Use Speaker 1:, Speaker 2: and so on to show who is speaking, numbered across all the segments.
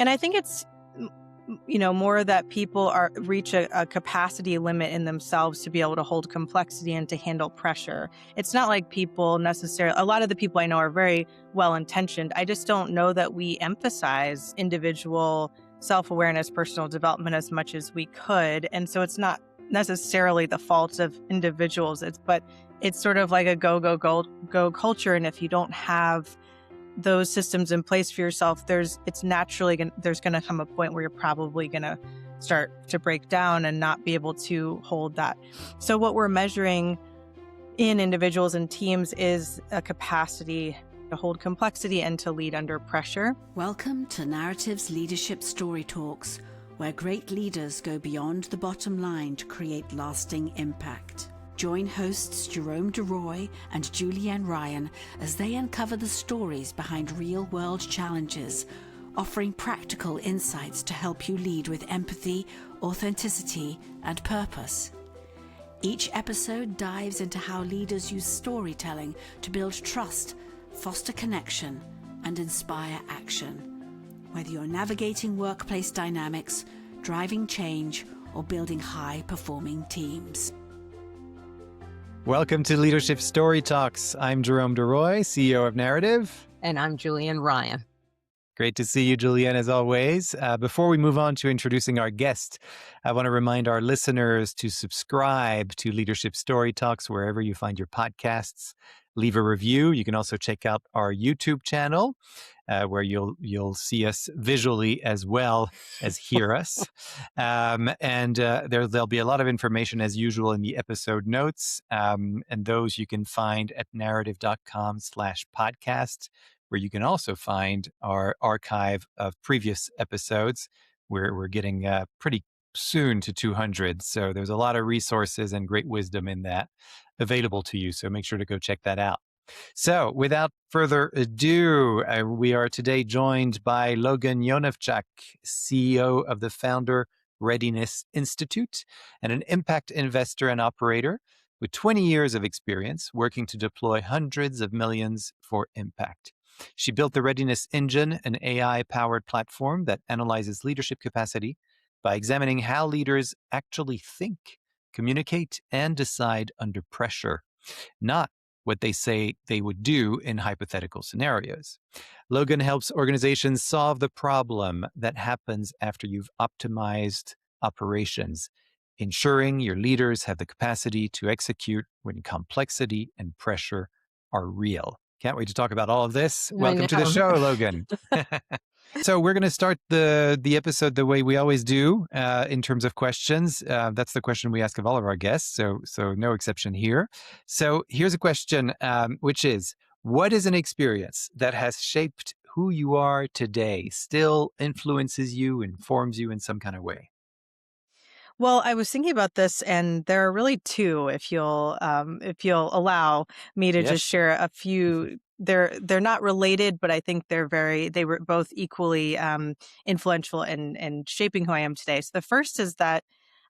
Speaker 1: And I think it's, more that people reach a capacity limit in themselves to be able to hold complexity and to handle pressure. It's not like people necessarily, a lot of the people I know are very well-intentioned. I just don't know that we emphasize individual self-awareness, personal development as much as we could. And so it's not necessarily the fault of individuals, but it's sort of like a go culture. And if you don't have those systems in place for yourself, there's going to come a point where you're probably going to start to break down and not be able to hold that. So what we're measuring in individuals and teams is a capacity to hold complexity and to lead under pressure.
Speaker 2: Welcome to Narrative's Leadership Story Talks, where great leaders go beyond the bottom line to create lasting impact. Join hosts Jerome DeRoy and Julianne Ryan as they uncover the stories behind real-world challenges, offering practical insights to help you lead with empathy, authenticity, and purpose. Each episode dives into how leaders use storytelling to build trust, foster connection, and inspire action. Whether you're navigating workplace dynamics, driving change, or building high-performing teams.
Speaker 3: Welcome to Leadership Story Talks. I'm Jerome DeRoy, CEO of Narrative.
Speaker 4: And I'm Julianne Ryan.
Speaker 3: Great to see you, Julianne, as always. Before we move on to introducing our guest, I want to remind our listeners to subscribe to Leadership Story Talks wherever you find your podcasts. Leave a review. You can also check out our YouTube channel, where you'll see us visually as well as hear us. There'll be a lot of information as usual in the episode notes. And those you can find at narrative.com/podcast, where you can also find our archive of previous episodes, where we're getting pretty soon to 200. So there's a lot of resources and great wisdom in that available to you. So make sure to go check that out. So without further ado, we are today joined by Logan Yonavjak, CEO of the Founder Readiness Institute and an impact investor and operator with 20 years of experience working to deploy hundreds of millions for impact. She built the Readiness Engine, an AI-powered platform that analyzes leadership capacity by examining how leaders actually think, communicate, and decide under pressure, not what they say they would do in hypothetical scenarios. Logan helps organizations solve the problem that happens after you've optimized operations, ensuring your leaders have the capacity to execute when complexity and pressure are real. Can't wait to talk about all of this. Welcome to the show, Logan. So we're going to start the episode the way we always do in terms of questions. That's the question we ask of all of our guests, so no exception here. So here's a question, which is, what is an experience that has shaped who you are today, still influences you, informs you in some kind of way?
Speaker 1: Well, I was thinking about this, and there are really two. If you'll allow me to just share a few. They're not related, but I think they were both equally influential in shaping who I am today. So the first is that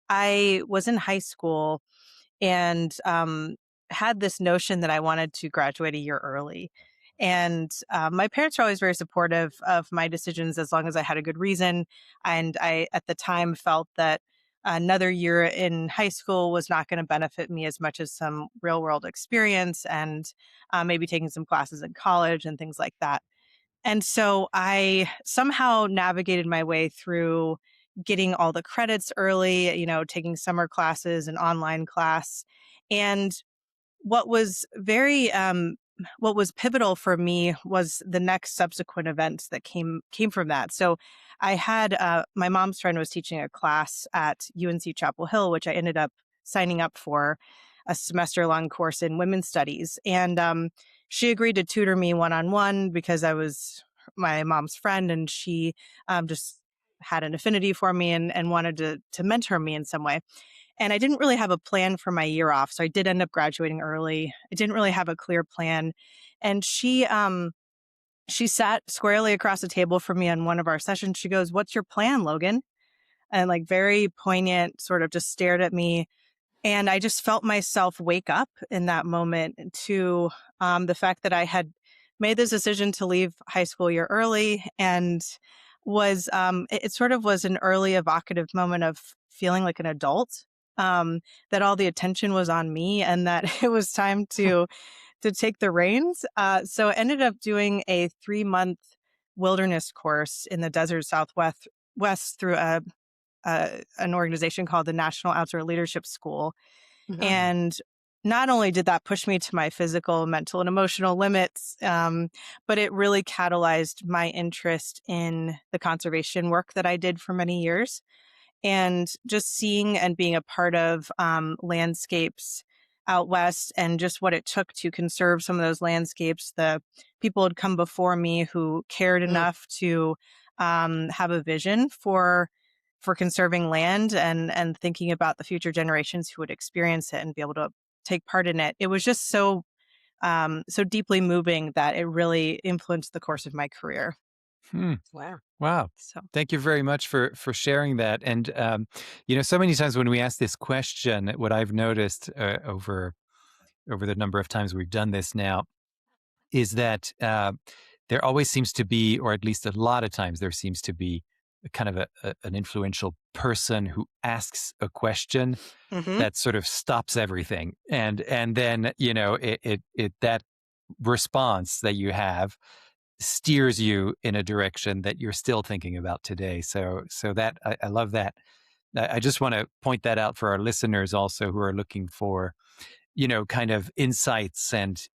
Speaker 1: I was in high school and had this notion that I wanted to graduate a year early. And my parents were always very supportive of my decisions as long as I had a good reason. And I, at the time, felt that another year in high school was not going to benefit me as much as some real world experience and maybe taking some classes in college and things like that. And so I somehow navigated my way through getting all the credits early, taking summer classes and online class. And what was what was pivotal for me was the next subsequent events that came from that. So I had my mom's friend was teaching a class at UNC Chapel Hill, which I ended up signing up for, a semester-long course in women's studies. And she agreed to tutor me one-on-one because I was my mom's friend, and she just had an affinity for me and wanted to mentor me in some way. And I didn't really have a plan for my year off. So I did end up graduating early. I didn't really have a clear plan. And she sat squarely across the table from me on one of our sessions. She goes, "What's your plan, Logan?" And like very poignant, sort of just stared at me. And I just felt myself wake up in that moment to the fact that I had made this decision to leave high school a year early. And was it sort of was an early evocative moment of feeling like an adult, that all the attention was on me and that it was time to take the reins. So I ended up doing a 3-month wilderness course in the desert Southwest west through an organization called the National Outdoor Leadership School.
Speaker 4: Mhm.
Speaker 1: And not only did that push me to my physical, mental, and emotional limits, but it really catalyzed my interest in the conservation work that I did for many years. And just seeing and being a part of landscapes out west and just what it took to conserve some of those landscapes. The people had come before me who cared
Speaker 4: Mm.
Speaker 1: enough to have a vision for conserving land and thinking about the future generations who would experience it and be able to take part in it. It was just so deeply moving that it really influenced the course of my career.
Speaker 3: Hmm.
Speaker 4: Wow.
Speaker 3: Wow.
Speaker 1: So
Speaker 3: Thank you very much for sharing that. And so many times when we ask this question, what I've noticed over the number of times we've done this now is that there always seems to be, or at least a lot of times, there seems to be a kind of an influential person who asks a question
Speaker 1: mhm.
Speaker 3: that sort of stops everything, and then that response that you have steers you in a direction that you're still thinking about today. So that I love that. I just want to point that out for our listeners also who are looking for, kind of insights and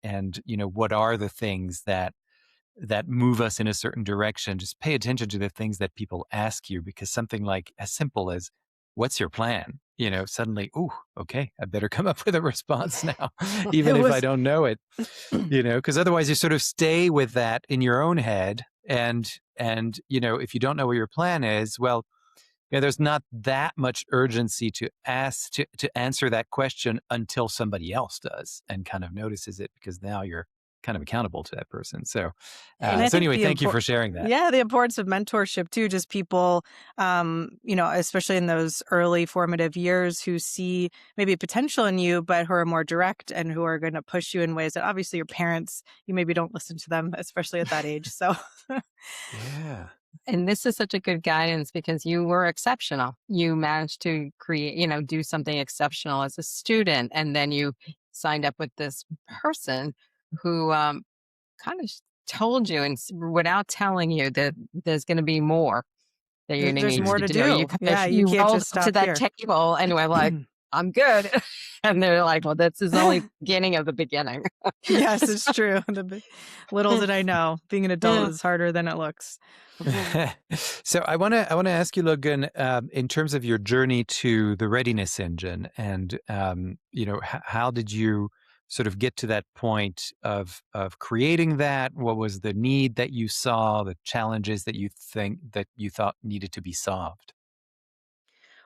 Speaker 3: what are the things that move us in a certain direction. Just pay attention to the things that people ask you, because something like as simple as what's your plan? Suddenly, ooh, okay, I better come up with a response now, even
Speaker 1: It
Speaker 3: if I
Speaker 1: was
Speaker 3: don't know it, because otherwise you sort of stay with that in your own head. And if you don't know what your plan is, well, there's not that much urgency to ask to answer that question until somebody else does and kind of notices it, because now you're kind of accountable to that person. So,
Speaker 1: And I
Speaker 3: so
Speaker 1: think
Speaker 3: anyway, thank you for sharing that.
Speaker 1: the importance of mentorship too, just people, especially in those early formative years who see maybe potential in you, but who are more direct and who are going to push you in ways that obviously your parents, you maybe don't listen to them, especially at that age. So
Speaker 3: Yeah.
Speaker 4: And this is such a good guidance because you were exceptional. You managed to create, do something exceptional as a student. And then you signed up with this person who kind of told you and without telling you that there's going to be more that you're going to
Speaker 1: there's
Speaker 4: need
Speaker 1: more
Speaker 4: to
Speaker 1: to
Speaker 4: do.
Speaker 1: do. Yeah, you
Speaker 4: You
Speaker 1: can't
Speaker 4: rolled
Speaker 1: just
Speaker 4: up to
Speaker 1: stop
Speaker 4: that
Speaker 1: here.
Speaker 4: table and we're like, I'm good. And they're like, well, this is only beginning of the beginning.
Speaker 1: Yes, it's true. Little did I know, being an adult
Speaker 4: Yeah.
Speaker 1: is harder than it looks.
Speaker 3: So I want to ask you, Logan, in terms of your journey to the Readiness engine, and how did you sort of get to that point of creating that? What was the need that you saw, the challenges that you thought needed to be solved?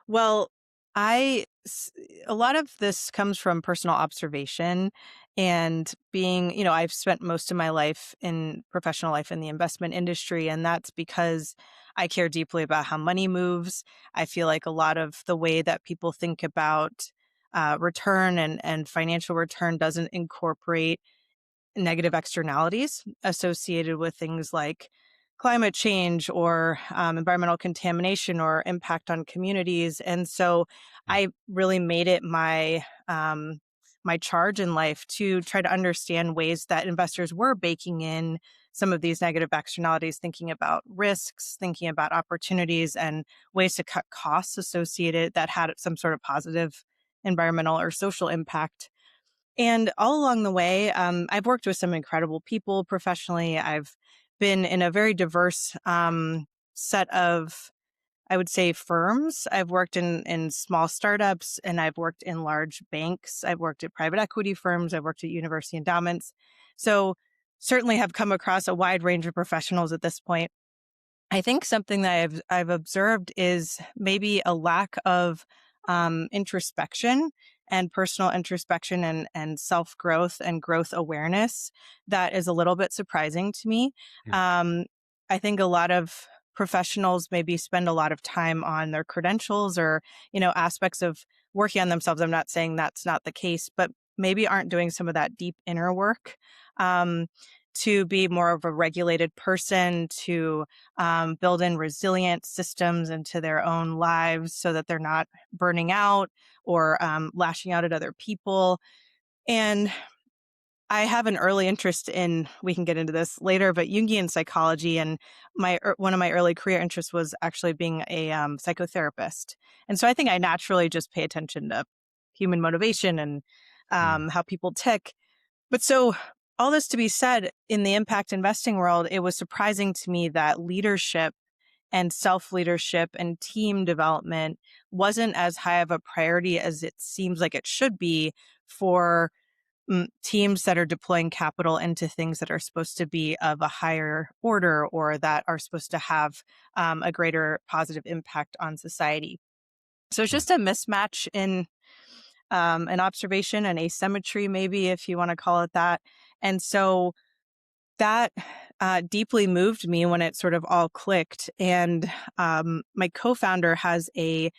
Speaker 1: Well, a lot of this comes from personal observation and being, I've spent most of my life in professional life in the investment industry, and that's because I care deeply about how money moves. I feel like a lot of the way that people think about return and financial return doesn't incorporate negative externalities associated with things like climate change or environmental contamination or impact on communities. And so
Speaker 3: Mm,
Speaker 1: I really made it my charge in life to try to understand ways that investors were baking in some of these negative externalities, thinking about risks, thinking about opportunities, and ways to cut costs associated that had some sort of positive environmental or social impact. And all along the way, I've worked with some incredible people professionally. I've been in a very diverse set of, I would say, firms. I've worked in small startups and I've worked in large banks. I've worked at private equity firms. I've worked at university endowments. So certainly have come across a wide range of professionals at this point. I think something that I've observed is maybe a lack of introspection and personal introspection and self growth and growth awareness that is a little bit surprising to me.
Speaker 3: mm,
Speaker 1: Um, I think a lot of professionals maybe spend a lot of time on their credentials or aspects of working on themselves. I'm not saying that's not the case, but maybe aren't doing some of that deep inner work. Um, to be more of a regulated person, to build in resilient systems into their own lives so that they're not burning out or lashing out at other people. And I have an early interest in, we can get into this later, but Jungian psychology. And one of my early career interests was actually being a psychotherapist. And so I think I naturally just pay attention to human motivation and
Speaker 3: Mm.
Speaker 1: how people tick. But so all this to be said, in the impact investing world, it was surprising to me that leadership and self-leadership and team development wasn't as high of a priority as it seems like it should be for teams that are deploying capital into things that are supposed to be of a higher order or that are supposed to have a greater positive impact on society. So it's
Speaker 3: Mm.
Speaker 1: just a mismatch in an observation, an asymmetry, maybe, if you want to call it that. And so that deeply moved me when it sort of all clicked. And my co-founder has a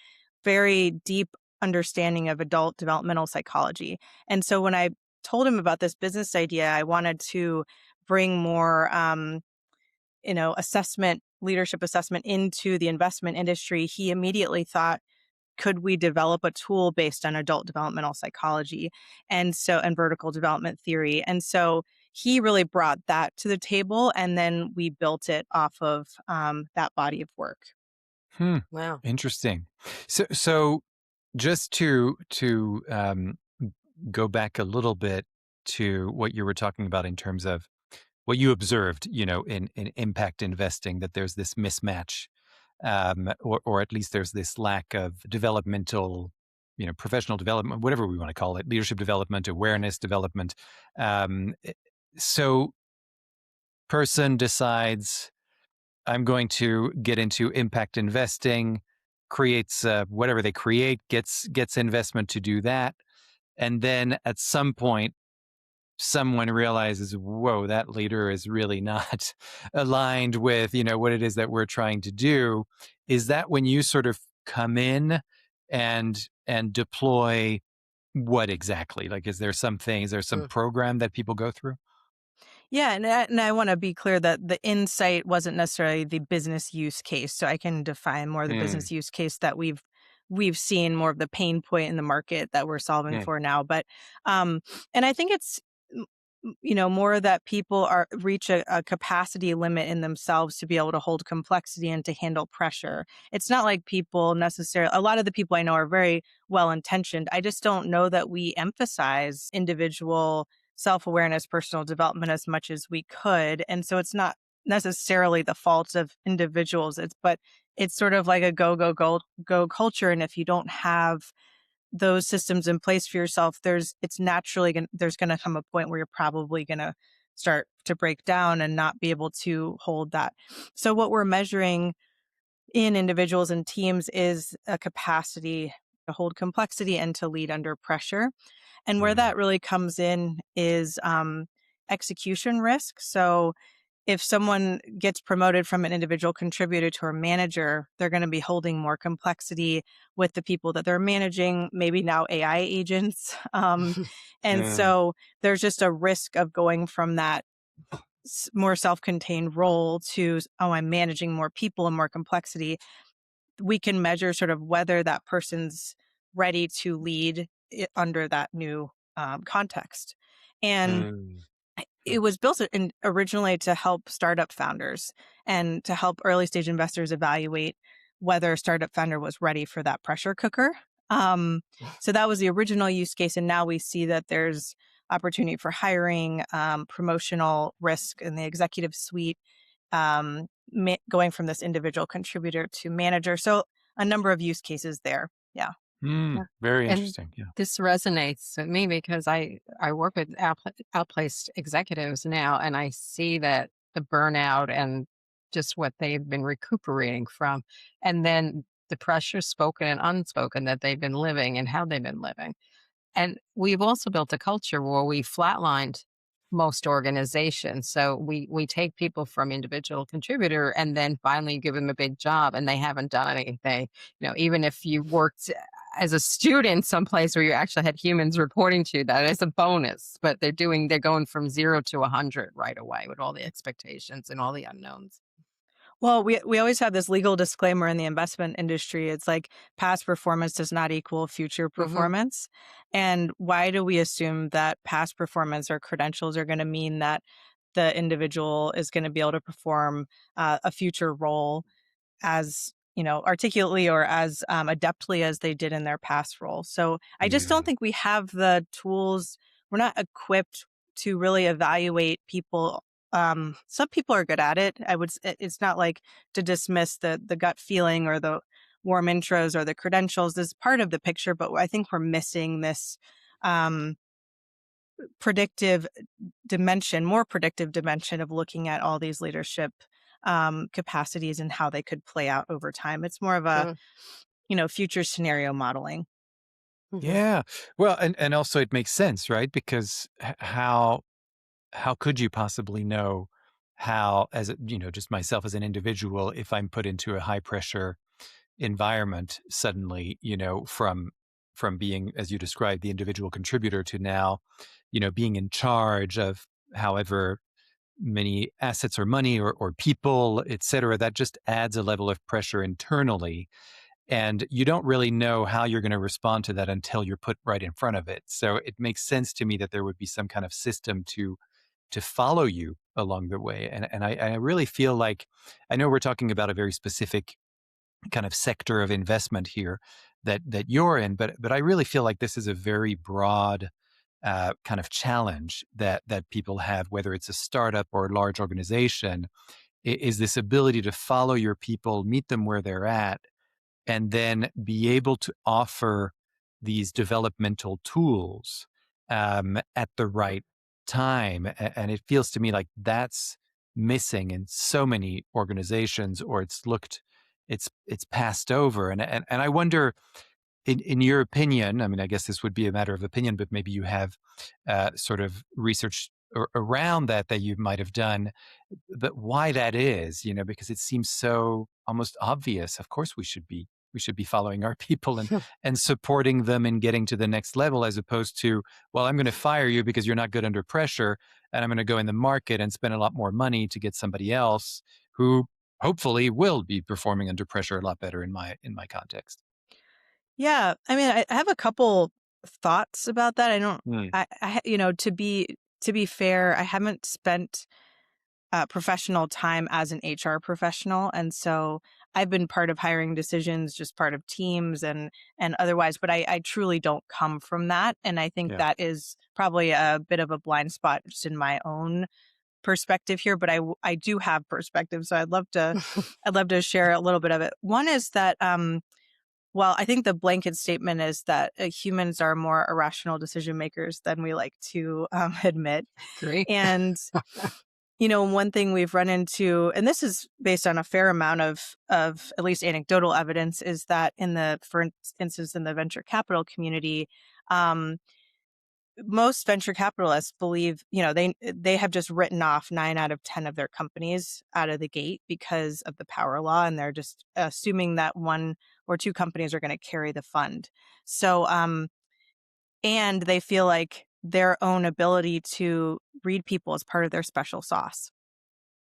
Speaker 1: very deep understanding of adult developmental psychology. And so when I told him about this business idea, I wanted to bring more, assessment, leadership assessment into the investment industry. He immediately thought, could we develop a tool based on adult developmental psychology and vertical development theory? And so he really brought that to the table, and then we built it off of that body of work.
Speaker 3: Hmm.
Speaker 4: Wow.
Speaker 3: Interesting. So just to go back a little bit to what you were talking about in terms of what you observed, in impact investing, that there's this mismatch, or at least there's this lack of developmental, professional development, whatever we want to call it, leadership development, awareness development. Um, eh, so person decides, I'm going to get into impact investing, creates whatever they create, gets investment to do that, and then at some point someone realizes, whoa, that leader is really not aligned with, what it is that we're trying to do. Is that when you sort of come in and deploy what exactly? Like, is there some
Speaker 4: Mm.
Speaker 3: program that people go through?
Speaker 1: Yeah, and I want to be clear that the insight wasn't necessarily the business use case. So I can define more the
Speaker 3: Mm,
Speaker 1: business use case that we've seen, more of the pain point in the market that we're solving
Speaker 3: mm,
Speaker 1: for now. But um, and I think it's more that people are reach a capacity limit in themselves to be able to hold complexity and to handle pressure. It's not like people necessarily. A lot of the people I know are very well intentioned. I just don't know that we emphasize individual self-awareness, personal development as much as we could. And so it's not necessarily the fault of individuals. It's sort of like a go culture. And if you don't have those systems in place for yourself, there's gonna come a point where you're probably gonna start to break down and not be able to hold that. So what we're measuring in individuals and teams is a capacity to hold complexity and to lead under pressure. And where
Speaker 3: mm,
Speaker 1: that really comes in is execution risk. So if someone gets promoted from an individual contributor to a manager, they're going to be holding more complexity with the people that they're managing, maybe now AI agents. And
Speaker 3: mm,
Speaker 1: so there's just a risk of going from that more self contained role to, oh, I'm managing more people and more complexity. We can measure sort of whether that person's ready to lead under that new context. And
Speaker 3: mm,
Speaker 1: it was built originally to help startup founders and to help early stage investors evaluate whether a startup founder was ready for that pressure cooker. Um, so that was the original use case. And now we see that there's opportunity for hiring, promotional risk in the executive suite, going from this individual contributor to manager. So a number of use cases there. Yeah.
Speaker 4: Yeah.
Speaker 3: very
Speaker 4: And
Speaker 3: interesting. Yeah.
Speaker 4: this resonates with me because I work with outplaced executives now, and I see that the burnout and just what they've been recuperating from, and then the pressure spoken and unspoken that they've been living and how they've been living. And we've also built a culture where we flatlined most organizations. So we take people from individual contributor and then finally give them a big job and they haven't done anything. Even if you worked as a student someplace where you actually had humans reporting to you, that is a bonus. But they're going from 0 to 100 right away with all the expectations and all the unknowns.
Speaker 1: Well, we always have this legal disclaimer in the investment industry. It's like past performance does not equal future
Speaker 4: Hmm.
Speaker 1: performance. And why do we assume that past performance or credentials are going to mean that the individual is going to be able to perform a future role as articulately or as adeptly as they did in their past role. So I just don't
Speaker 3: Yeah.
Speaker 1: think we have the tools. We're not equipped to really evaluate people. Some people are good at it. It's not like to dismiss the gut feeling or the warm intros or the credentials is part of the picture, but I think we're missing this um, predictive more predictive dimension of looking at all these leadership capacities and how they could play out over time. It's more of a, future scenario modeling.
Speaker 4: Hmm.
Speaker 3: Yeah. Well, and also it makes sense, right? Because how could you possibly know how, just myself as an individual, if I'm put into a high pressure environment suddenly, from being, as you described, the individual contributor to now, being in charge of however many assets or money or people, et cetera, that just adds a level of pressure internally. And you don't really know how you're going to respond to that until you're put right in front of it. So it makes sense to me that there would be some kind of system to follow you along the way. And I really feel like, I know we're talking about a very specific kind of sector of investment here that you're in, but I really feel like this is a very broad kind of challenge that people have, whether it's a startup or a large organization, is this ability to follow your people, meet them where they're at, and then be able to offer these developmental tools at the right time. And it feels to me like that's missing in so many organizations, or it's passed over. And I wonder, in your opinion, I mean, I guess this would be a matter of opinion, but maybe you have sort of research around that you might have done, but why that is, because it seems so almost obvious. Of course, we should be following our people and supporting them in getting to the next level, as opposed to, well, I'm going to fire you because you're not good under pressure, and I'm going to go in the market and spend a lot more money to get somebody else who hopefully will be performing under pressure a lot better in my context.
Speaker 1: Yeah, I mean, I have a couple thoughts about that. I don't.
Speaker 3: Hmm.
Speaker 1: To be fair, I haven't spent professional time as an HR professional, and so I've been part of hiring decisions, just part of teams and otherwise. But I truly don't come from that, and I think
Speaker 3: Yeah.
Speaker 1: that is probably a bit of a blind spot just in my own perspective here. But I do have perspective, so I'd love to share a little bit of it. One is that well, I think the blanket statement is that humans are more irrational decision makers than we like to admit.
Speaker 4: Agree.
Speaker 1: And one thing we've run into, and this is based on a fair amount of at least anecdotal evidence, is that for instance, in the venture capital community, um, most venture capitalists believe, they have just written off 9 out of 10 of their companies out of the gate because of the power law, and they're just assuming that one or two companies are going to carry the fund. So, and they feel like their own ability to read people is part of their special sauce.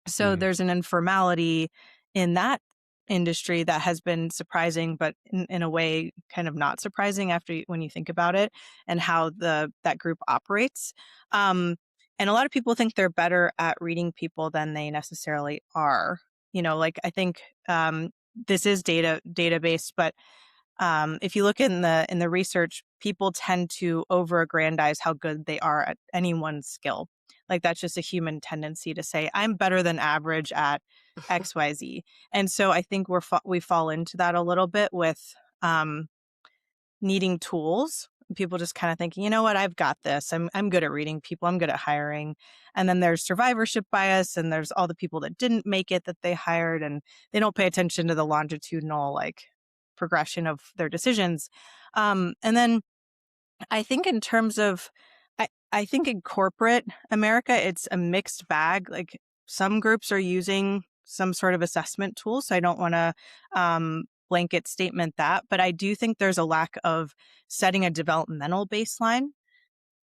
Speaker 1: So
Speaker 3: Hmm.
Speaker 1: there's an informality in that industry that has been surprising, but in a way kind of not surprising when you think about it and how that group operates. Um, and a lot of people think they're better at reading people than they necessarily are. Like I think this is data-based, but if you look in the research, people tend to over-aggrandize how good they are at any one skill. Like that's just a human tendency to say, "I'm better than average at XYZ." And so I think we fall into that a little bit with um, needing tools. People just kind of thinking, you know what, I've got this. I'm good at reading people. I'm good at hiring. And then there's survivorship bias, and there's all the people that didn't make it that they hired, and they don't pay attention to the longitudinal progression of their decisions. And then I think in terms of, I think in corporate America, it's a mixed bag. Like some groups are using some sort of assessment tool. So I don't want to blanket statement that, but I do think there's a lack of setting a developmental baseline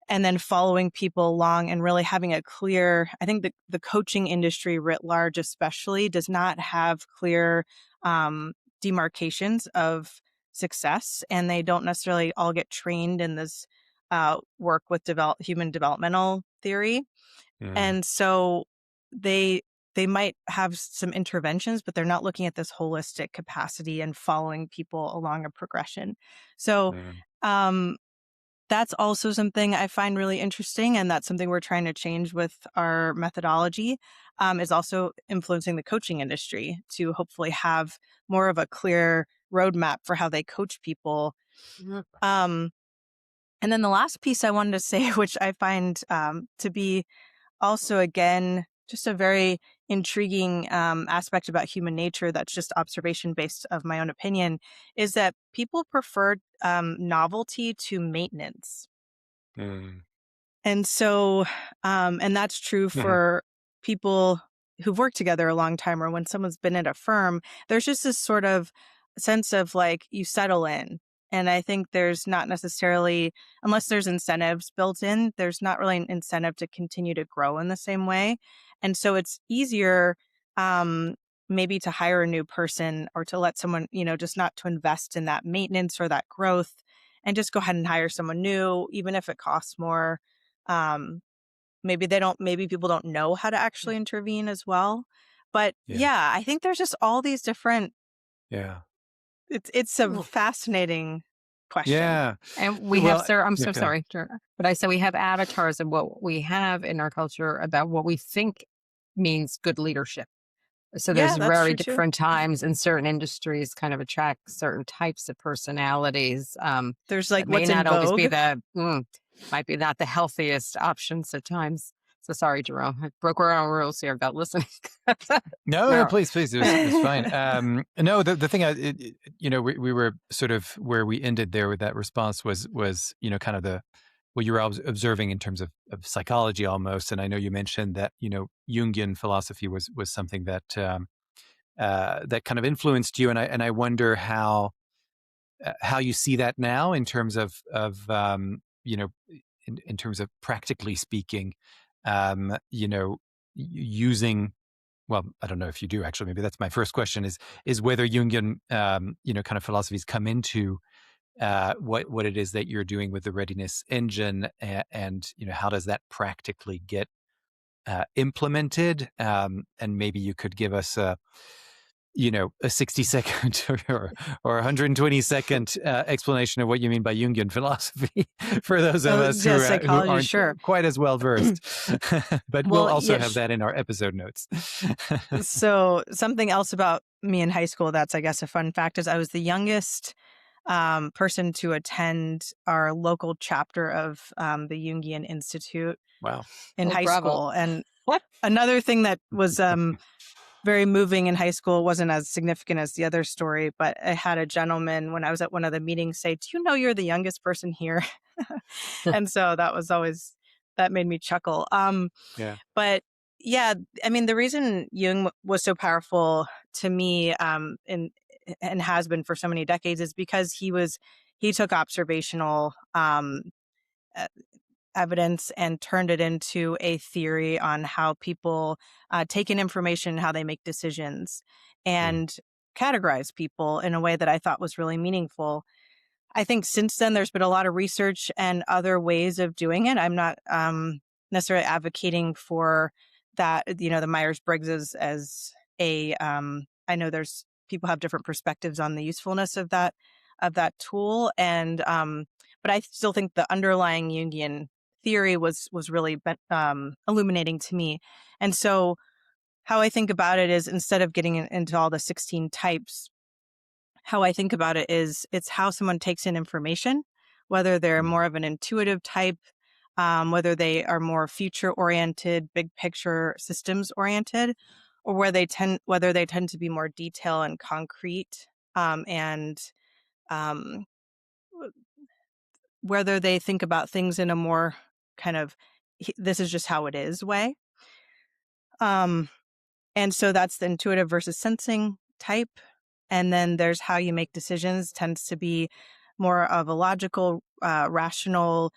Speaker 1: and then following people along and really having a clear, I think the coaching industry writ large especially does not have clear demarcations of success, and they don't necessarily all get trained in this work with human developmental theory.
Speaker 3: Mm,
Speaker 1: And so they might have some interventions, but they're not looking at this holistic capacity and following people along a progression. So
Speaker 3: mm,
Speaker 1: um, that's also something I find really interesting, and that's something we're trying to change with our methodology, is also influencing the coaching industry to hopefully have more of a clear roadmap for how they coach people.
Speaker 4: Mhm.
Speaker 1: Um, and then the last piece I wanted to say, which I find to be also, again, just a very intriguing aspect about human nature that's just observation based of my own opinion, is that people prefer novelty to maintenance.
Speaker 3: mm.
Speaker 1: And so, and that's true
Speaker 3: Mhm.
Speaker 1: for people who've worked together a long time, or when someone's been at a firm, there's just this sort of sense of like you settle in. And I think there's not necessarily, unless there's incentives built in, there's not really an incentive to continue to grow in the same way. And so it's easier, um, maybe to hire a new person or to let someone, just not to invest in that maintenance or that growth and just go ahead and hire someone new, even if it costs more. um, maybe people don't know how to actually intervene as well. But
Speaker 3: Yeah.
Speaker 1: yeah, I think there's just all these different,
Speaker 3: Yeah.
Speaker 1: it's a
Speaker 4: Well,
Speaker 1: fascinating question.
Speaker 3: Yeah.
Speaker 4: and we have,
Speaker 3: Well,
Speaker 4: sir, I'm so
Speaker 3: okay.
Speaker 4: sorry, but I said we have avatars of what we have in our culture about what we think means good leadership. So there's
Speaker 1: Yeah, that's
Speaker 4: very
Speaker 1: true too.
Speaker 4: different times in certain industries kind of attract certain types of personalities
Speaker 1: There's like
Speaker 4: that may
Speaker 1: what's in
Speaker 4: not always be
Speaker 1: vogue.
Speaker 4: might be not the healthiest options at times. So sorry, Jerome. I broke our own rules here about listening.
Speaker 3: No, no,
Speaker 4: No.
Speaker 3: please, please. It was fine. No, the thing, we were sort of where we ended there with that response was, kind of what you were observing in terms of psychology almost. And I know you mentioned that, Jungian philosophy was something that kind of influenced you. And I wonder how you see that now in terms of in terms of practically speaking, using, well, I don't know if you do actually. Maybe that's my first question: is whether Jungian, kind of philosophies come into what it is that you're doing with the readiness engine, and how does that practically get implemented? And maybe you could give us a 60-second or 120-second explanation of what you mean by Jungian philosophy for those of
Speaker 1: Oh
Speaker 3: us
Speaker 1: yeah,
Speaker 3: who
Speaker 1: psychology,
Speaker 3: aren't
Speaker 1: sure.
Speaker 3: quite as well versed. But we'll
Speaker 1: Well,
Speaker 3: also
Speaker 1: yeah.
Speaker 3: have that in our episode notes.
Speaker 1: So something else about me in high school that's, I guess, a fun fact is I was the youngest person to attend our local chapter of the Jungian Institute
Speaker 3: Wow.
Speaker 1: in
Speaker 4: Oh,
Speaker 1: high
Speaker 4: bravo.
Speaker 1: school. And another thing that was very moving in high school, wasn't as significant as the other story, but I had a gentleman when I was at one of the meetings say, "Do you know you're the youngest person here?" And so that made me chuckle.
Speaker 3: Yeah.
Speaker 1: But yeah, I mean, the reason Jung was so powerful to me, and has been for so many decades, is because he took observational e- evidence and turned it into a theory on how people take in information, how they make decisions,
Speaker 3: Mm,
Speaker 1: and categorize people in a way that I thought was really meaningful. I think since then there's been a lot of research and other ways of doing it. I'm not necessarily advocating for that, the Myers-Briggs as a I know there's people have different perspectives on the usefulness of that tool, and but I still think the underlying Jungian theory was really illuminating to me. And so how I think about it is, instead of getting into all the 16 types, how I think about it is it's how someone takes in information, whether they're
Speaker 3: mm,
Speaker 1: more of an intuitive type, whether they are more future oriented, big picture systems oriented, or whether they tend to be more detail and concrete, and um, whether they think about things in a more kind of this is just how it is way. Um, and so that's the intuitive versus sensing type. And then there's how you make decisions tends to be more of a logical, rational,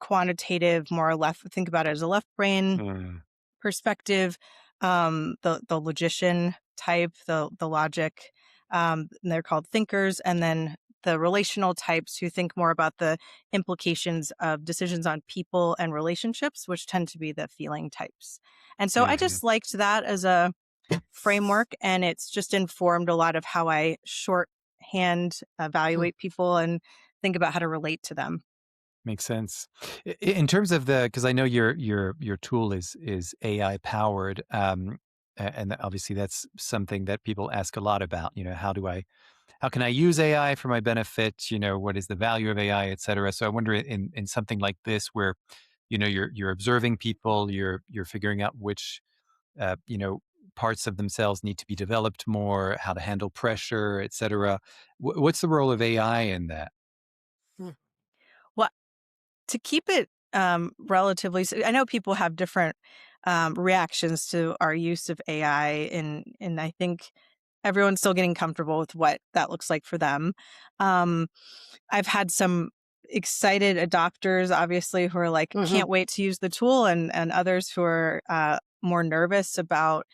Speaker 1: quantitative, more left. Think about it as a left brain
Speaker 3: Mm,
Speaker 1: perspective, the logician type, the logic, and they're called thinkers, and then the relational types who think more about the implications of decisions on people and relationships, which tend to be the feeling types. And so I
Speaker 3: mhm,
Speaker 1: just liked that as a framework, and it's just informed a lot of how I shorthand
Speaker 4: Hmm.
Speaker 1: evaluate people and think about how to relate to them.
Speaker 3: makes sense. In terms of because I know your tool is AI powered, and obviously that's something that people ask a lot about. How can I use AI for my benefit? What is the value of AI, et cetera? So I wonder in something like this where, you're observing people, you're figuring out which, uh, you know, parts of themselves need to be developed more, how to handle pressure, et cetera. What's the role of AI in that?
Speaker 1: Hmm. Well, to keep it relatively, I know people have different reactions to our use of AI, and I think everyone's still getting comfortable with what that looks like for them. Um, I've had some excited adopters, obviously, who are like,
Speaker 4: Hmm.
Speaker 1: can't wait to use the tool, and others who are more nervous about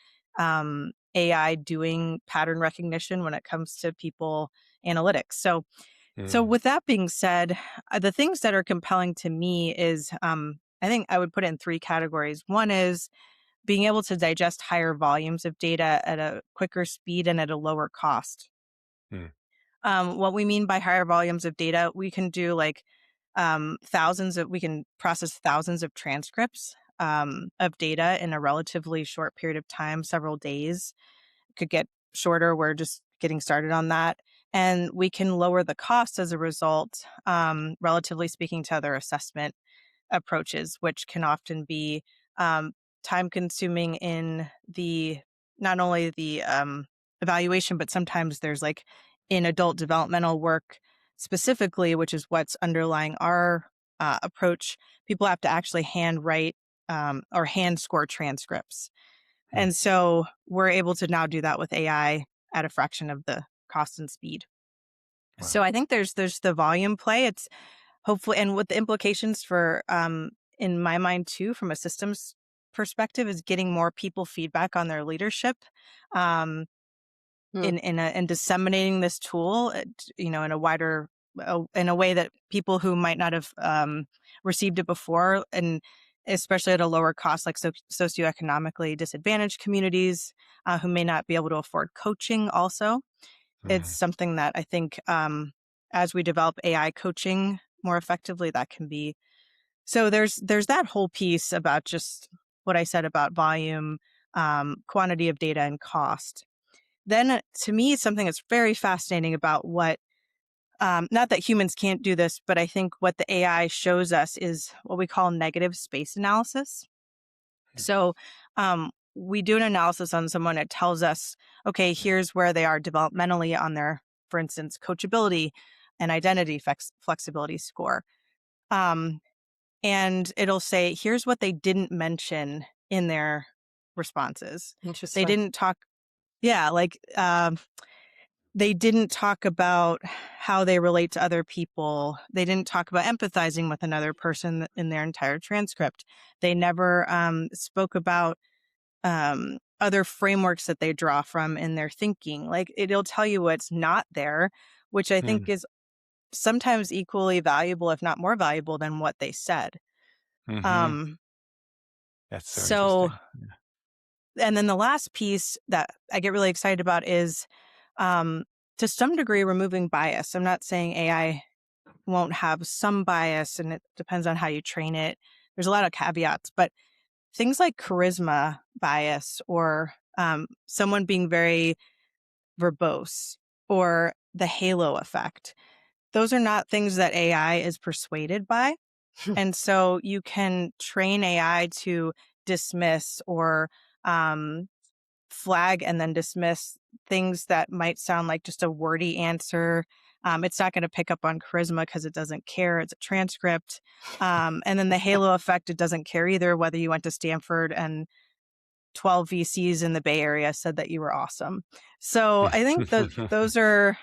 Speaker 1: AI doing pattern recognition when it comes to people analytics. So
Speaker 3: Mm,
Speaker 1: with that being said, the things that are compelling to me is, I think I would put it in three categories. One is being able to digest higher volumes of data at a quicker speed and at a lower cost.
Speaker 3: mm,
Speaker 1: What we mean by higher volumes of data, we can do like we can process thousands of transcripts of data in a relatively short period of time, several days. Could get shorter. We're just getting started on that. And we can lower the cost as a result, relatively speaking to other assessment approaches, which can often be time consuming in the not only the evaluation, but sometimes there's like in adult developmental work specifically, which is what's underlying our approach, people have to actually hand write or hand score transcripts.
Speaker 3: mm.
Speaker 1: And so we're able to now do that with AI at a fraction of the cost and speed. So
Speaker 3: Wow.
Speaker 1: I think there's the volume play. It's hopefully, and what the implications for in my mind too, from a systems perspective, is getting more people feedback on their leadership, um,
Speaker 4: Hmm.
Speaker 1: in disseminating this tool, in a wider, in a way that people who might not have received it before, and especially at a lower cost, like socioeconomically disadvantaged communities who may not be able to afford coaching. Also, it's
Speaker 3: Mhm.
Speaker 1: something that I think, as we develop AI coaching more effectively, that can be. So there's that whole piece about just what I said about volume, quantity of data, and cost. Then to me, something that's very fascinating about what, not that humans can't do this, but I think what the AI shows us is what we call negative space analysis. So we do an analysis on someone. It tells us, okay, here's where they are developmentally on their, for instance, coachability and identity flexibility score. Um, and it'll say, here's what they didn't mention in their responses. They
Speaker 4: Interesting.
Speaker 1: didn't talk, yeah, like they didn't talk about how they relate to other people. They didn't talk about empathizing with another person in their entire transcript. They never spoke about other frameworks that they draw from in their thinking. Like it'll tell you what's not there, which I think
Speaker 3: Mm,
Speaker 1: is sometimes equally valuable, if not more valuable, than what they said.
Speaker 3: mhm.
Speaker 1: Um,
Speaker 3: That's so
Speaker 1: so,
Speaker 3: interesting. Yeah.
Speaker 1: and then the last piece that I get really excited about is, um, to some degree, removing bias. I'm not saying AI won't have some bias, and it depends on how you train it. There's a lot of caveats, but things like charisma bias, or someone being very verbose, or the halo effect. Those are not things that AI is persuaded by. And so you can train AI to dismiss or um, flag and then dismiss things that might sound like just a wordy answer. It's not going to pick up on charisma because it doesn't care. It's a transcript. And then the halo effect, it doesn't care either whether you went to Stanford and 12 VCs in the Bay Area said that you were awesome. So I think that those are,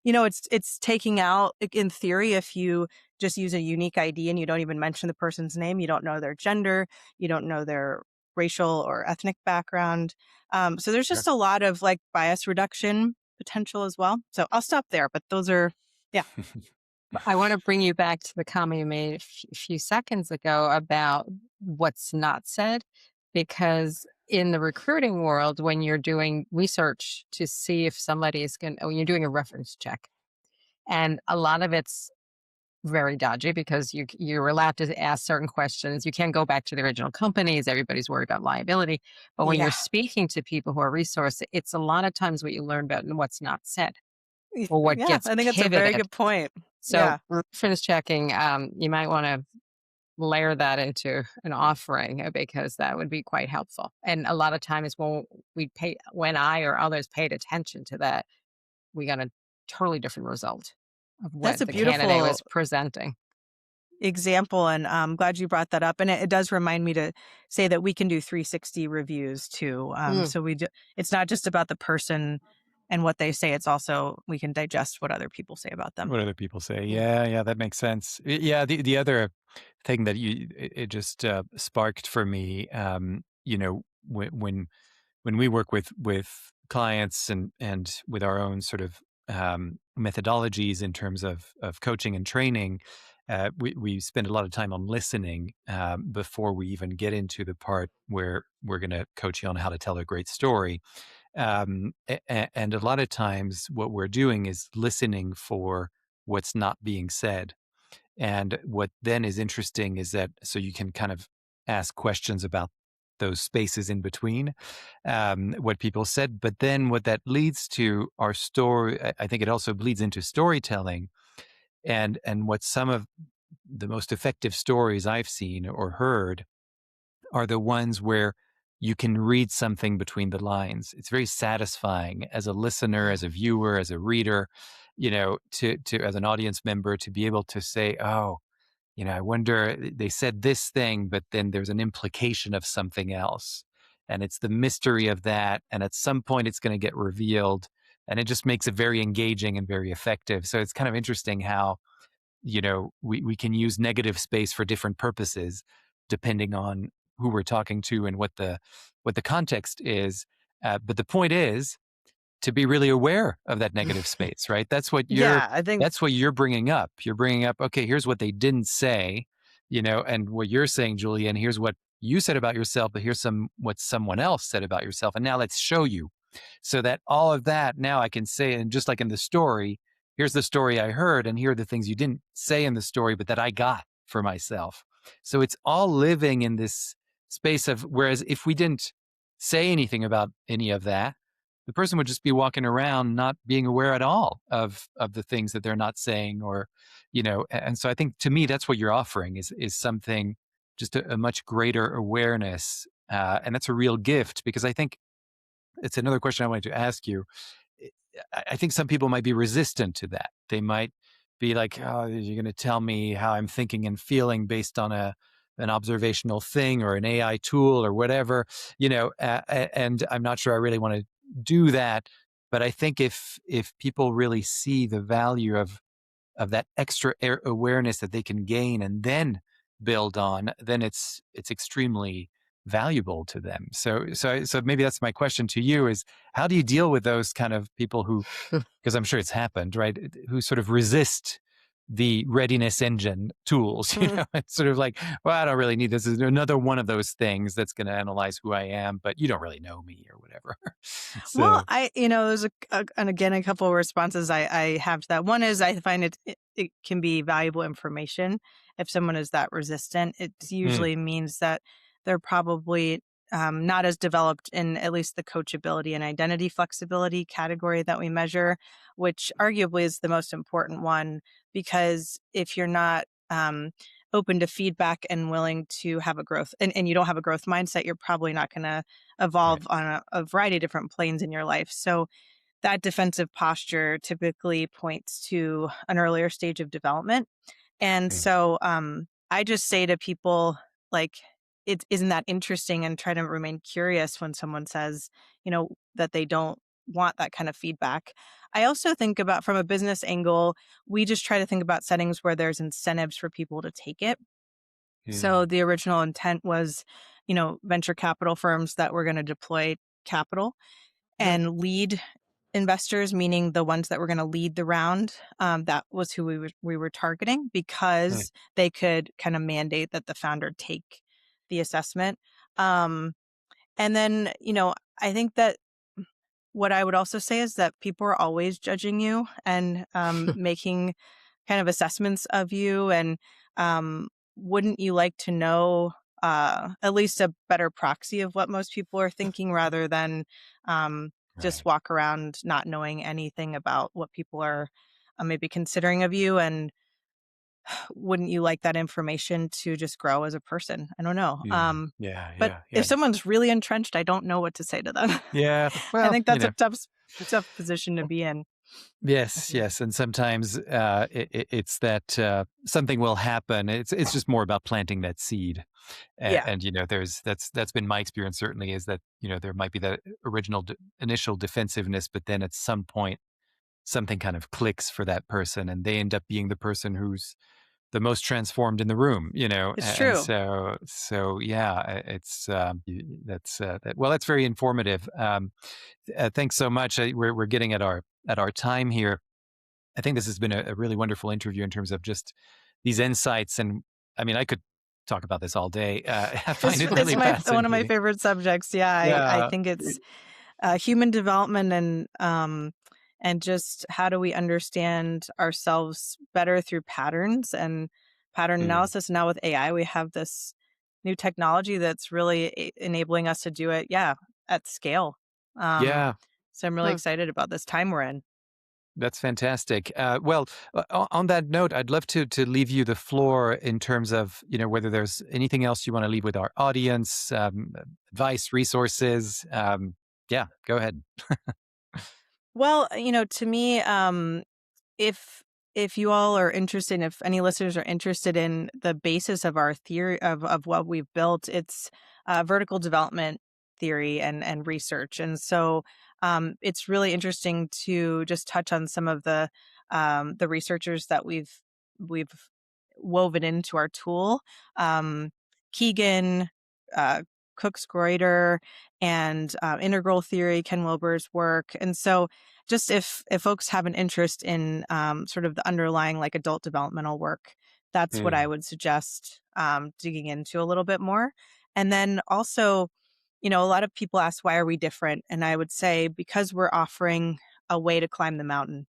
Speaker 1: it's taking out, in theory, if you just use a unique ID and you don't even mention the person's name, you don't know their gender, you don't know their racial or ethnic background. So there's just a lot of like bias reduction potential as well. So I'll stop there, but those are, yeah.
Speaker 4: I want to bring you back to the comment you made a few seconds ago about what's not said, because in the recruiting world, when you're doing research to see if somebody is going, when you're doing a reference check, and a lot of it's very dodgy because you're allowed to ask certain questions. You can't go back to the original companies. Everybody's worried about liability. But when you're
Speaker 1: Yeah.
Speaker 4: speaking to people who are resource, it's a lot of times what you learn about and what's not said or what
Speaker 1: Yeah,
Speaker 4: gets
Speaker 1: I think it's a very
Speaker 4: pivoted.
Speaker 1: good point.
Speaker 4: So
Speaker 1: Yeah.
Speaker 4: reference checking, you might want to layer that into an offering because that would be quite helpful. And a lot of times when I or others paid attention to that, we got a totally different result of
Speaker 1: That's
Speaker 4: what
Speaker 1: a
Speaker 4: the candidate
Speaker 1: beautiful
Speaker 4: was presenting.
Speaker 1: example, and I'm glad you brought that up. And it does remind me to say that we can do 360 reviews too.
Speaker 4: Mm.
Speaker 1: So it's not just about the person and what they say. It's also we can digest what other people say about them.
Speaker 3: What other people say?
Speaker 4: Yeah.
Speaker 3: Yeah, that makes sense. Yeah, the other thing that it just sparked for me, when we work with clients and with our own sort of methodologies in terms of coaching and training, we spend a lot of time on listening before we even get into the part where we're going to coach you on how to tell a great story. And a lot of times, what we're doing is listening for what's not being said. And what then is interesting is that so you can kind of ask questions about those spaces in between what people said. But then what that leads to our story, I think it also bleeds into storytelling. And what some of the most effective stories I've seen or heard are the ones where you can read something between the lines. It's very satisfying as a listener, as a viewer, as a reader, to as an audience member to be able to say, oh, I wonder, they said this thing, but then there's an implication of something else. And it's the mystery of that. And at some point, it's going to get revealed. And it just makes it very engaging and very effective. So it's kind of interesting how, we can use negative space for different purposes, depending on who we're talking to and what the context is. But the point is, to be really aware of that negative space, right?
Speaker 1: Yeah, I think
Speaker 3: That's what you're bringing up. You're bringing up, okay, here's what they didn't say, and what you're saying, Julian, here's what you said about yourself, but here's what someone else said about yourself. And now let's show you so that all of that now I can say, and just like in the story, here's the story I heard, and here are the things you didn't say in the story, but that I got for myself. So it's all living in this space of, whereas if we didn't say anything about any of that, the person would just be walking around not being aware at all of the things that they're not saying, or and so I think, to me, that's what you're offering is something, just a much greater awareness, and that's a real gift, because I think it's another question I wanted to ask you. I think some people might be resistant to that. They might be like, oh, you're going to tell me how I'm thinking and feeling based on an observational thing or an AI tool or whatever, and I'm not sure I really want to do that. But I think if people really see the value of that extra awareness that they can gain and then build on, then it's extremely valuable to them. So maybe that's my question to you: is how do you deal with those kind of people who, because I'm sure it's happened, right? Who sort of resist the readiness engine tools. It's sort of like, well, I don't really need this. Is another one of those things that's going to analyze who I am, but you don't really know me or whatever.
Speaker 1: Well,
Speaker 3: So,
Speaker 1: there's and again, a couple of responses I have to that. One is I find it can be valuable information. If someone is that resistant, it
Speaker 3: mm,
Speaker 1: usually means that they're probably not as developed in at least the coachability and identity flexibility category that we measure, which arguably is the most important one, because if you're not open to feedback and willing to have a growth, and you don't have a growth mindset, you're probably not going to
Speaker 3: right.
Speaker 1: evolve on a variety of different planes in your life. So that defensive posture typically points to an earlier stage of development. And
Speaker 3: Mm,
Speaker 1: so I just say to people, like, it isn't that interesting, and try to remain curious when someone says, that they don't want that kind of feedback. I also think about from a business angle, we just try to think about settings where there's incentives for people to take it. So
Speaker 3: Mm.
Speaker 1: the original intent was, venture capital firms that were going to deploy capital
Speaker 3: Right.
Speaker 1: and lead investors, meaning the ones that were going to lead the round. That was who we were targeting
Speaker 3: Mm.
Speaker 1: because they could kind of mandate that the founder take the assessment. Um, and then, I think that what I would also say is that people are always judging you and making kind of assessments of you. And wouldn't you like to know at least a better proxy of what most people are thinking rather than just
Speaker 3: Right.
Speaker 1: walk around not knowing anything about what people are maybe considering of you? And wouldn't you like that information to just grow as a person? I don't know.
Speaker 3: Mm. Yeah.
Speaker 1: But
Speaker 3: Yeah.
Speaker 1: if
Speaker 3: Yeah.
Speaker 1: someone's really entrenched, I don't know what to say to them.
Speaker 3: Yeah.
Speaker 1: I
Speaker 3: Well,
Speaker 1: think that's a tough position to be in.
Speaker 3: yes, yes, and sometimes it's that something will happen. It's just more about planting that seed,
Speaker 1: Yeah,
Speaker 3: and that's been my experience. Certainly, is that there might be that initial defensiveness, but then at some point something kind of clicks for that person, and they end up being the person who's the most transformed in the room.
Speaker 1: it's
Speaker 3: And
Speaker 1: true.
Speaker 3: so yeah, it's well, that's very informative. Thanks so much. We're getting at our time here. I think this has been a really wonderful interview in terms of just these insights. And I mean, I could talk about this all day. I find it
Speaker 1: It's
Speaker 3: really
Speaker 1: my one of my
Speaker 3: fascinating.
Speaker 1: favorite subjects. Yeah, I
Speaker 3: Yeah.
Speaker 1: think it's human development and just how do we understand ourselves better through patterns and pattern
Speaker 3: Mm.
Speaker 1: analysis. Now with AI, we have this new technology that's really enabling us to do it. Yeah, at scale. Um,
Speaker 3: Yeah.
Speaker 1: so I'm really
Speaker 3: Huh.
Speaker 1: excited about this time we're in.
Speaker 3: That's fantastic. Well, on that note, I'd love to leave you the floor in terms of whether there's anything else you want to leave with our audience, advice, resources. Yeah, go ahead.
Speaker 1: Well, to me, if if you all are interested, if any listeners are interested in the basis of our theory of what we've built, it's vertical development theory and research. And so it's really interesting to just touch on some of the researchers that we've woven into our tool. Um, Keegan, uh, Cook's Greuter, and integral theory, Ken Wilber's work. And so just if folks have an interest in sort of the underlying like adult developmental work, that's what I
Speaker 3: Mm.
Speaker 1: would suggest digging into a little bit more. And then also, a lot of people ask, why are we different? And I would say because we're offering a way to climb the mountain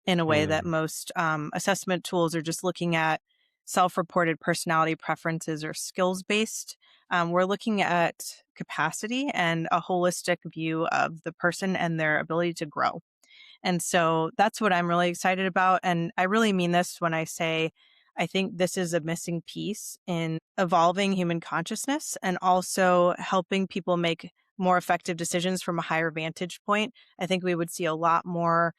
Speaker 1: in a way that
Speaker 3: Mm.
Speaker 1: most assessment tools are just looking at self-reported personality preferences or skills based. We're looking at capacity and a holistic view of the person and their ability to grow. And so that's what I'm really excited about. And I really mean this when I say I think this is a missing piece in evolving human consciousness and also helping people make more effective decisions from a higher vantage point. I think we would see a lot more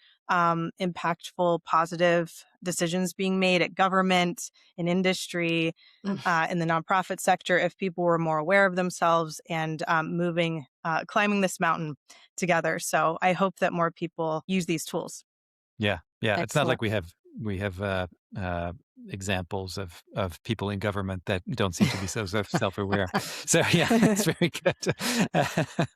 Speaker 1: impactful, positive decisions being made at government, in industry, in the nonprofit sector if people were more aware of themselves and climbing this mountain together. So I hope that more people use these tools.
Speaker 3: Yeah, yeah. It's not
Speaker 4: Excellent.
Speaker 3: like we have uh, examples of people in government that don't seem to be so self-aware. So yeah, that's very good.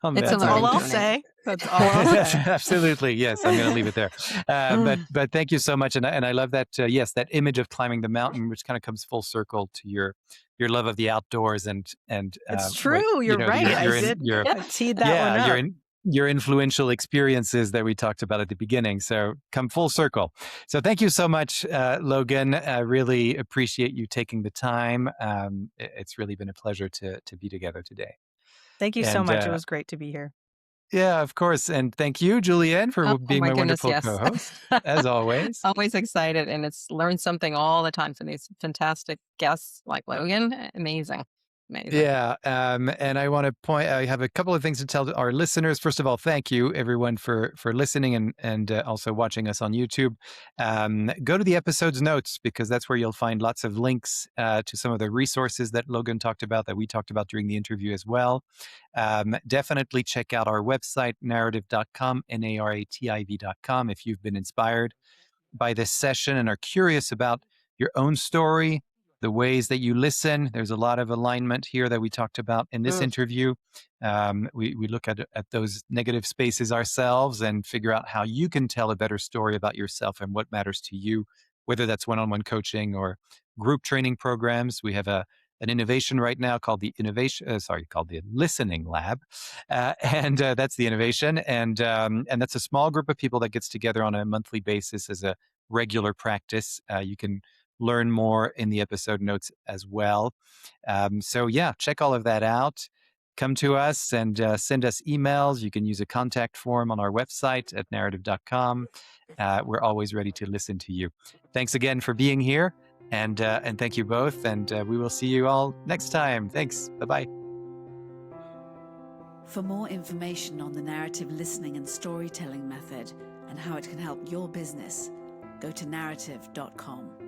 Speaker 3: On
Speaker 4: It's a
Speaker 3: that
Speaker 1: That's all
Speaker 3: note,
Speaker 4: learning
Speaker 1: I'll
Speaker 4: journey.
Speaker 1: say. That's all I'll
Speaker 3: that's
Speaker 1: say.
Speaker 3: absolutely yes. I'm going to leave it there. But thank you so much, and I love that. Yes, that image of climbing the mountain, which kind of comes full circle to your love of the outdoors and
Speaker 1: It's
Speaker 3: what
Speaker 1: true. You're right. I
Speaker 3: you're in
Speaker 1: did.
Speaker 3: your
Speaker 1: I teed that
Speaker 3: yeah
Speaker 1: one
Speaker 3: you're
Speaker 1: up.
Speaker 3: in your influential experiences that we talked about at the beginning. So come full circle. So thank you so much, Logan. I really appreciate you taking the time. It's really been a pleasure to be together today.
Speaker 1: Thank you so
Speaker 3: And
Speaker 1: much. It was great to be here.
Speaker 3: yeah, of course. And thank you, Julianne, for
Speaker 4: Oh
Speaker 3: being
Speaker 4: my
Speaker 3: my
Speaker 4: goodness,
Speaker 3: wonderful
Speaker 4: yes.
Speaker 3: co-host, as always.
Speaker 4: Always excited, and it's learn something all the time from these fantastic guests like Logan. Amazing. Amazing.
Speaker 3: Yeah. And I want to I have a couple of things to tell our listeners. First of all, thank you everyone for listening and also watching us on YouTube. Go to the episode's notes, because that's where you'll find lots of links to some of the resources that Logan talked about, that we talked about during the interview as well. Definitely check out our website, narrative.com, NARATIV.com, if you've been inspired by this session and are curious about your own story, the ways that you listen. There's a lot of alignment here that we talked about in this interview. We look at those negative spaces ourselves and figure out how you can tell a better story about yourself and what matters to you, whether that's one-on-one coaching or group training programs. We have an innovation right now called the Listening Lab, and that's the innovation. And that's a small group of people that gets together on a monthly basis as a regular practice. You can learn more in the episode notes as well. So yeah, check all of that out. Come to us and send us emails. You can use a contact form on our website at narrative.com. We're always ready to listen to you. Thanks again for being here. And thank you both. And we will see you all next time. Thanks. Bye-bye.
Speaker 2: For more information on the narrative listening and storytelling method and how it can help your business, go to narrative.com.